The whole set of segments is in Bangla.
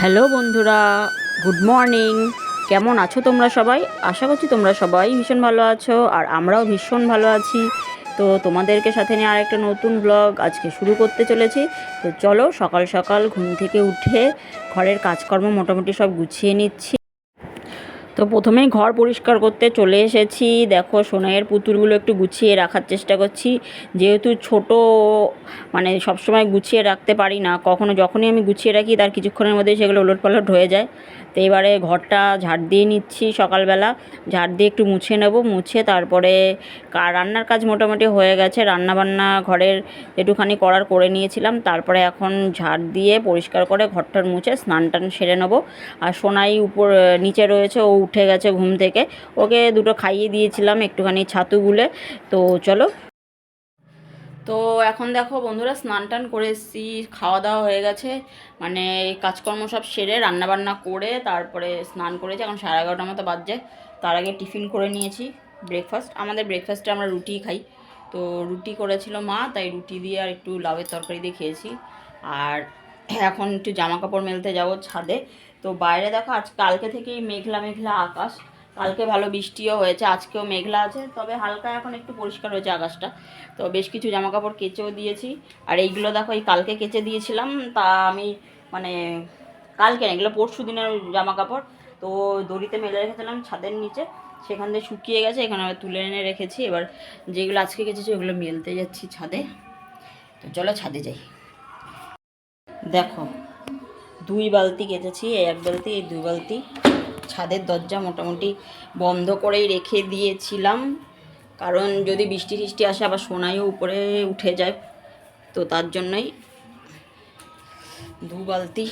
হ্যালো বন্ধুরা, গুড মর্নিং। কেমন আছো তোমরা সবাই? আশা করছি তোমরা সবাই ভীষণ ভালো আছো, আর আমরাও ভীষণ ভালো আছি। তো তোমাদেরকে সাথে নিয়ে আরেকটা নতুন ব্লগ আজকে শুরু করতে চলেছি। তো চলো, সকাল সকাল ঘুম থেকে উঠে ঘরের কাজকর্ম মোটামুটি সব গুছিয়ে নিচ্ছি। তো প্রথমেই ঘর পরিষ্কার করতে চলে এসেছি। দেখো, সোনাইয়ের পুতুলগুলো একটু গুছিয়ে রাখার চেষ্টা করছি, যেহেতু ছোট, মানে সবসময় গুছিয়ে রাখতে পারি না। কখনো যখনই আমি গুছিয়ে রাখি তার কিছুক্ষণের মধ্যেই সেগুলো ওলটপালট হয়ে যায়। তো এবারে ঘরটা ঝাড় দিয়ে নিচ্ছি সকালবেলা। ঝাড় দিয়ে একটু মুছে নেব, মুছে তারপরে রান্নার কাজ মোটামুটি হয়ে গেছে। রান্নাবান্না ঘরের একটুখানি করে নিয়েছিলাম। তারপরে এখন ঝাড় দিয়ে পরিষ্কার করে ঘরটার মুছে স্নান টান সেরে নেবো। আর সোনাই নিচে রয়েছে, ও উঠে গেছে ঘুম থেকে। ওকে দুটো খাইয়ে দিয়েছিলাম একটুখানি ছাতু গুলে। তো চলো। তো এখন দেখো বন্ধুরা, স্নান টান করে এসেছি, খাওয়া দাওয়া হয়ে গেছে, মানে কাজকর্ম সব সেরে রান্নাবান্না করে তারপরে স্নান করেছি। এখন 11:30 মতো বাজছে। তার আগে টিফিন করে নিয়েছি, ব্রেকফাস্ট। আমাদের ব্রেকফাস্টে আমরা রুটি খাই। তো রুটি করেছিল মা, তাই রুটি দিয়ে আর একটু লাউয়ের তরকারি দিয়ে খেয়েছি। আর এখন একটু জামা কাপড় মেলতে যাব ছাদে। তো বাইরে দেখো, কালকে থেকেই মেঘলা মেঘলা আকাশ। কালকে ভালো বৃষ্টিও হয়েছে, আজকেও মেঘলা আছে, তবে হালকা এখন একটু পরিষ্কার হয়েছে আকাশটা। তো বেশ কিছু জামা কাপড় কেচেও দিয়েছি। আর এইগুলো দেখো, এই কালকে কেচে দিয়েছিলাম, তা আমি মানে কালকে না, এগুলো পরশু দিনের জামা কাপড়। তো দড়িতে মেলে রেখেছিলাম ছাদের নিচে, সেখান থেকে শুকিয়ে গেছে, এখানে আবার তুলে এনে রেখেছি। এবার যেগুলো আজকে কেচেছি ওগুলো মেলতে যাচ্ছি ছাদে। তো চলো ছাদে যাই। দেখো, 2 বালতি কেচেছি, এই 1 বালতি, এই 2 বালতি। ছাদের দরজা মোটামুটি বন্ধ করেই রেখে দিয়েছিলাম, কারণ যদি বৃষ্টি টিষ্টি আসে আবার সোনাইও উপরে উঠে যায়, তো তার জন্যই 2 বালতি।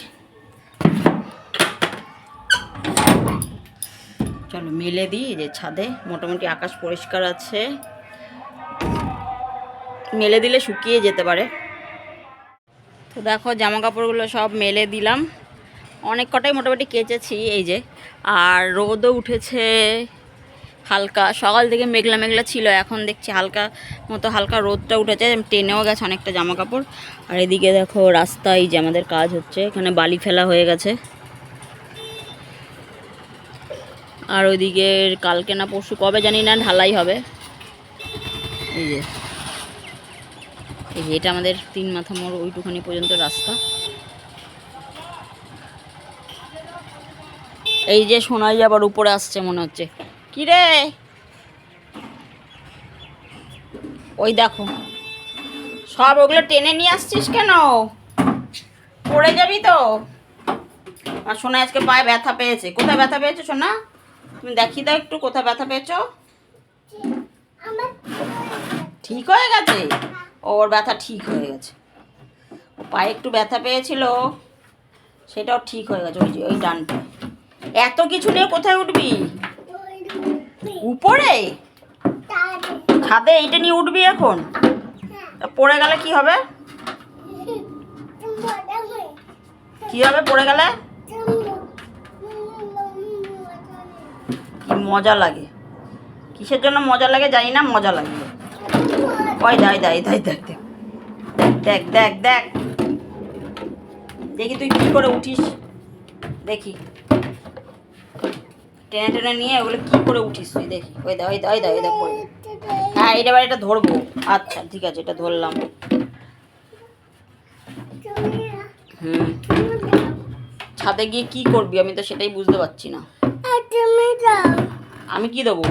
চলো মেলে দিই। যে ছাদে মোটামুটি আকাশ পরিষ্কার আছে, মেলে দিলে শুকিয়ে যেতে পারে। তো দেখো, জামা কাপড়গুলো সব মেলে দিলাম, অনেক কটাই মোটামুটি কেচেছি এই যে। আর রোদও উঠেছে হালকা, সকাল থেকে মেঘলা মেঘলা ছিল, এখন দেখছি হালকা মতো হালকা রোদটা উঠেছে, টেনেও গেছে অনেকটা জামা কাপড়। আর এদিকে দেখো রাস্তায় যে আমাদের কাজ হচ্ছে, এখানে বালি ফেলা হয়ে গেছে। আর ওইদিকে কালকে না পরশু কবে জানি না ঢালাই হবে। এই যে এটা আমাদের 3 মাথা মোড় ওইটুখানি পর্যন্ত রাস্তা। এই যে সোনাই আবার উপরে আসছে মনে হচ্ছে। কি রে, ওই দেখো, সব ওগুলো টেনে নিয়ে আসছিস কেন? পড়ে যাবি তো। আর সোনা আজকে পায়ে ব্যথা পেয়েছে। কোথায় ব্যথা পেয়েছো সোনা? তুমি দেখিয়ে দাও একটু, কোথায় ব্যথা পেয়েছো? ঠিক হয়ে গেছে? ওর ব্যথা ঠিক হয়ে গেছে। ও পায়ে একটু ব্যথা পেয়েছিল, সেটাও ঠিক হয়ে গেছে। ওই যে ওই ডান পায়ে। এত কিছু নিয়ে কোথায় উঠবি? উপরে ছাদে এইটা নিয়ে উঠবি এখন? পড়ে গেলে কি হবে? কি হবে পড়ে গেলে? কি মজা লাগে? কিসের জন্য মজা লাগে জানি না, মজা লাগে। ওই দেখ দেখ দেখ দেখ দেখ দেখ দেখ, দেখি তুই কি করে উঠিস, দেখি টেনে টেনে নিয়ে ওগুলো কি করে উঠিস তুই, দেখি। ওই দা ওই দা ওই দা ওই দা পড়ে। হ্যাঁ, এবার এটা ধরবো। আচ্ছা ঠিক আছে, এটা ধরলাম। ছাদে গিয়ে কি করবি আমি তো সেটাই বুঝতে পারছি না। আমি কি দেবো?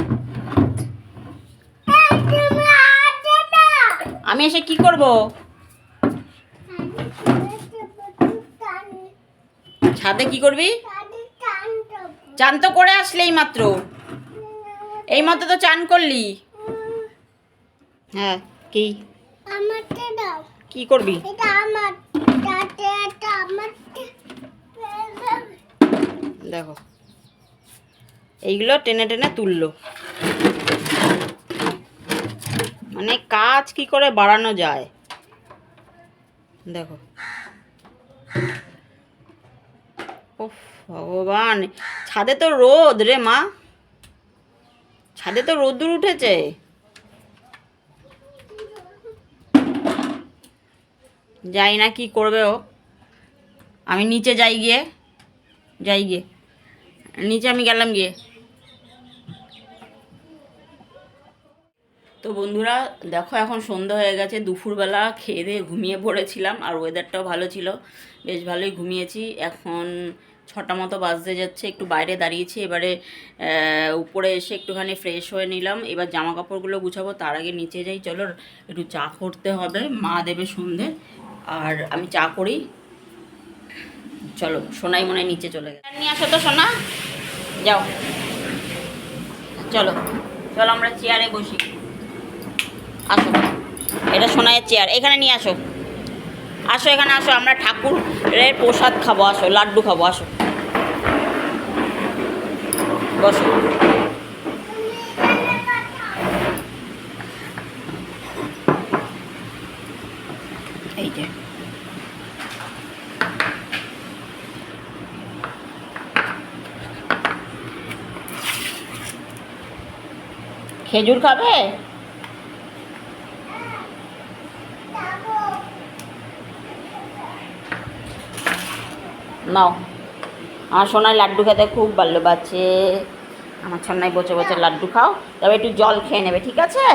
আমি এসে কি করব? ছাদে কি করবি? চান তো করে আসলে এই মাত্র তো চান করলি। হ্যাঁ, কি কি করবি? দেখো, এইগুলো টেনে টেনে তুললো, মানে কাজ কি করে বাড়ানো যায় দেখো। ওহ ভগবান, ছাদে তো রোদ রে মা, ছাদে তো রোদ্দুর উঠেছে। যাই না কি করবে ও। আমি নিচে যাই গিয়ে, যাই গিয়ে নিচে আমি গেলাম গিয়ে। তো বন্ধুরা দেখো এখন সন্ধ্যা হয়ে গেছে, দুপুরবেলা খেয়ে দিয়ে ঘুমিয়ে পড়েছিলাম আর ওয়েদারটাও ভালো ছিল, বেশ ভালোই ঘুমিয়েছি। এখন 6টা মতো বাজতে যাচ্ছে, একটু বাইরে দাঁড়িয়েছি, এবারে উপরে এসে একটুখানি ফ্রেশ হয়ে নিলাম। এবার জামা কাপড়গুলো গুছাবো, তার আগে নিচে যাই। চলো একটু চা করতে হবে, মা দেবে সন্ধে আর আমি চা করি। চলো সোনাই মনে হয় নিচে চলে গেছে, নিয়ে আসো তো সোনা, যাও চলো চলো আমরা চেয়ারে বসি। আসো, এটা সোনাইয়ের চেয়ার, এখানে নিয়ে আসো, আসো এখানে আসো, আমরা ঠাকুরের প্রসাদ খাবো, আসো লাড্ডু খাবো, আসো বসো। এই যে খেজুর খাবে, নাও। আমার সোনায় লাড্ডু খেতে খুব ভালোবাসে, আমার সোনায় বসে বসে লাড্ডু খাও, তবে একটু জল খেয়ে নেবে, ঠিক আছে?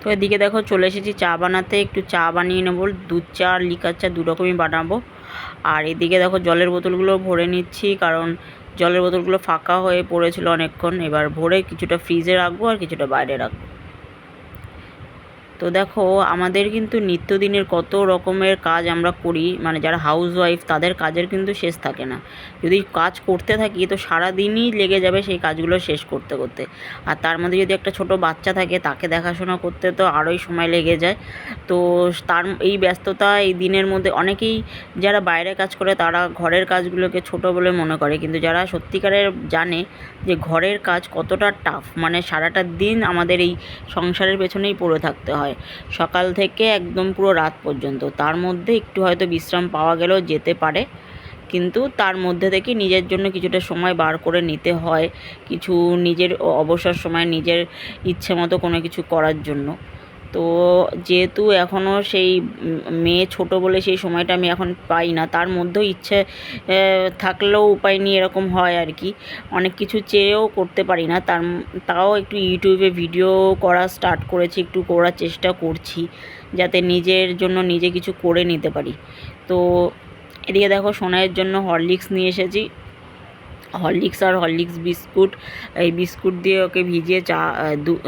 তো এদিকে দেখো চলে এসেছি চা বানাতে, একটু চা বানিয়ে নেবো, দুধ চা আর লিকার চা দু রকমই বানাবো। আর এদিকে দেখো জলের বোতলগুলো ভরে নিচ্ছি, কারণ জলের বোতলগুলো ফাঁকা হয়ে পড়েছিল অনেকক্ষণ, এবার ভরে কিছুটা ফ্রিজে রাখবো আর কিছুটা বাইরে রাখবো। তো দেখো আমাদের কিন্তু নিত্যদিনের কত রকমের কাজ আমরা করি, মানে যারা হাউসওয়াইফ তাদের কাজের কিন্তু শেষ থাকে না। যদি কাজ করতে থাকি তো সারা দিনই লেগে যাবে সেই কাজগুলো শেষ করতে করতে। আর তার মধ্যে যদি একটা ছোট বাচ্চা থাকে তাকে দেখাশোনা করতে তো আরোই সময় লেগে যায়। তো তার এই ব্যস্ততা এই দিনের মধ্যে অনেকেই যারা বাইরে কাজ করে তারা ঘরের কাজগুলোকে ছোট বলে মনে করে, কিন্তু যারা সত্যিকারের জানে যে ঘরের কাজ কতটা টাফ, মানে সারাটা দিন আমাদের এই সংসারের পেছনেই পড়ে থাকতে হয়, সকাল থেকে একদম পুরো রাত পর্যন্ত। তার মধ্যে একটু হয়তো বিশ্রাম পাওয়া গেলেও যেতে পারে, কিন্তু তার মধ্যে থেকে নিজের জন্য কিছুটা সময় বার করে নিতে হয়, কিছু নিজের অবসর সময় নিজের ইচ্ছে মতো কোনো কিছু করার জন্য। তো যেহেতু এখনও সেই মেয়ে ছোট বলে সেই সময়টা আমি এখন পাই না, তার মধ্যেও ইচ্ছে থাকলেও উপায় নেই, এরকম হয় আর কি। অনেক কিছু চেয়েও করতে পারি না, তাও একটু ইউটিউবে ভিডিও করা স্টার্ট করেছি, একটু করার চেষ্টা করছি যাতে নিজের জন্য নিজে কিছু করে নিতে পারি। তো এদিকে দেখো সোনাইয়ের জন্য হরলিক্স নিয়ে এসেছি, হরলিক্স আর হরলিক্স বিস্কুট, এই বিস্কুট দিয়ে ওকে ভিজিয়ে চা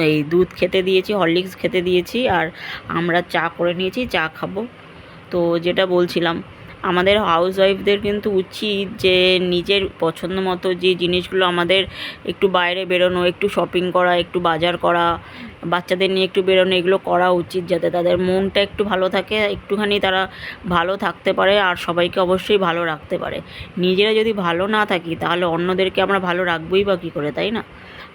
এই দুধ খেতে দিয়েছি, হরলিক্স খেতে দিয়েছি, আর আমরা চা করে নিয়েছি, চা খাবো। তো যেটা বলছিলাম, আমাদের হাউসওয়াইফদের কিন্তু উচিত যে নিজের পছন্দ মতো যে জিনিসগুলো, আমাদের একটু বাইরে বেরোনো, একটু শপিং করা, একটু বাজার করা, বাচ্চাদের নিয়ে একটু বেরোনো, এগুলো করা উচিত, যাতে তাদের মনটা একটু ভালো থাকে, একটুখানি তারা ভালো থাকতে পারে আর সবাইকে অবশ্যই ভালো রাখতে পারে। নিজেরা যদি ভালো না থাকি তাহলে অন্যদেরকে আমরা ভালো রাখবোই বা কী করে, তাই না?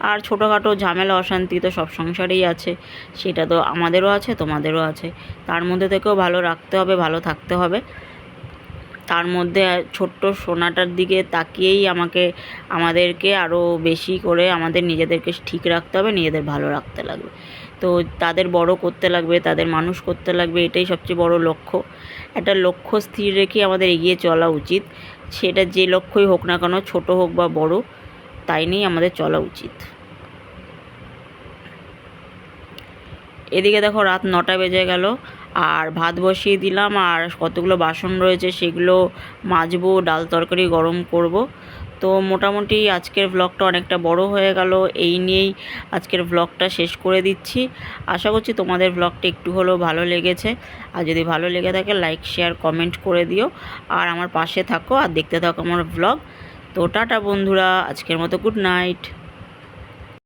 আর ছোটোখাটো ঝামেলা অশান্তি তো সব সংসারেই আছে, সেটা তো আমাদেরও আছে তোমাদেরও আছে, তার মধ্যে থেকেও ভালো রাখতে হবে, ভালো থাকতে হবে। তার মধ্যে ছোট্ট সোনাটার দিকে তাকিয়েই আমাদেরকে আরও বেশি করে আমাদের নিজেদেরকে ঠিক রাখতে হবে, নিজেদের ভালো রাখতে লাগবে। তো তাদের বড় করতে লাগবে, তাদের মানুষ করতে লাগবে, এটাই সবচেয়ে বড় লক্ষ্য। একটা লক্ষ্য স্থির রেখে আমাদের এগিয়ে চলা উচিত, সেটা যে লক্ষ্যই হোক না কেন, ছোট হোক বা বড়, তাই নিয়েই আমাদের চলা উচিত। এদিকে দেখো রাত 9টা বেজে গেল, আর ভাত বসিয়ে দিলাম, আর কতগুলো বাসন রয়েছে সেগুলো মাজবো, ডাল তরকারি গরম করব। তো মোটামুটি আজকের ব্লগটা অনেকটা বড় হয়ে গেল, এই নিয়েই আজকের ব্লগটা শেষ করে দিচ্ছি। আশা করছি তোমাদের ব্লগটা একটু হলেও ভালো লেগেছে, আর যদি ভালো লেগে থাকে লাইক শেয়ার কমেন্ট করে দিও, আর আমার পাশে থাকো আর দেখতে থাকো আমার ব্লগ। তো টাটা বন্ধুরা, আজকের মতো গুড নাইট।